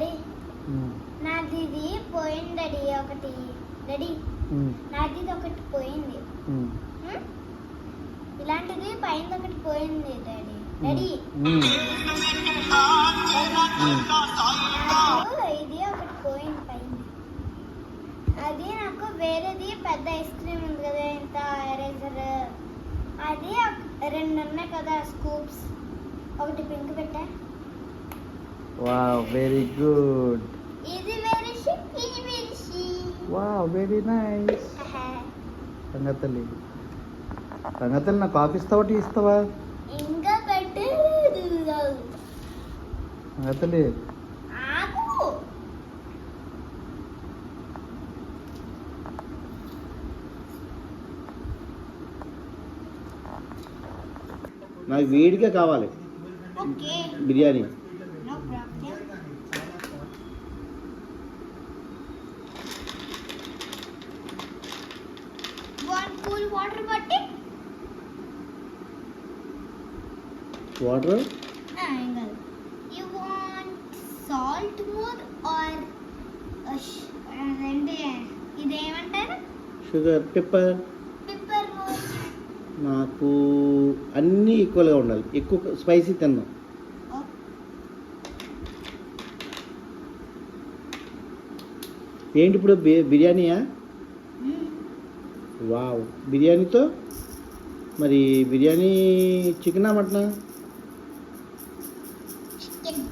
Daddy నాది ఇది పోయింది డాడీ ఒకటి. డాడీ నాది ఒకటి పోయింది. ఇలాంటిది పైన ఒకటి పోయింది డాడీ. డాడీ ఇది ఒకటి పోయింది పైన. అది నాకు వేరేది పెద్ద ఐస్ క్రీమ్ ఉంది కదా, ఇంత ఎరేజర్, అది 2 ఉన్నాయి కదా స్కూప్స్, ఒకటి పింక్ పెట్టా. Wow, very good. ఇది వెరీ షిప్, ఇది very she. Wow, very nice. రంగతల్లి నాకు కాఫీ ఇస్తావా, టీ ఇస్తావా? ఇంకా పెట్టు రంగతల్లి. ఆకు నాకు వేడిగా కావాలి okay biryani. No problem. What cool water బట్టి water. You want salt more or ఇదేమంటారు? Sugar, pepper. Pepper more. నాకు అన్నీ ఈక్వల్గా ఉండాలి, ఎక్కువ స్పైసీ తిన్నాం. ఏంటి ఇప్పుడు బిర్యానీయా? వావ్, బిర్యానీతో మరి బిర్యానీ చికెనా మటనా? చికెన్.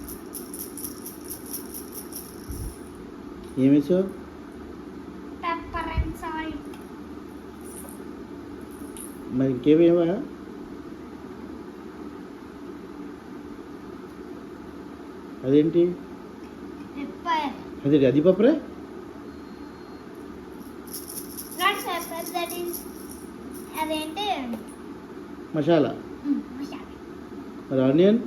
ఏమేసావు? Pepper and salt. మరి ఇంకేమేమా? అదేంటి? పెప్పర్. అది పప్పరే? నాట్ పెప్పర్, దట్ ఈస్ అదేంటి మసాలా. మసాలా. మరి ఆనియన్?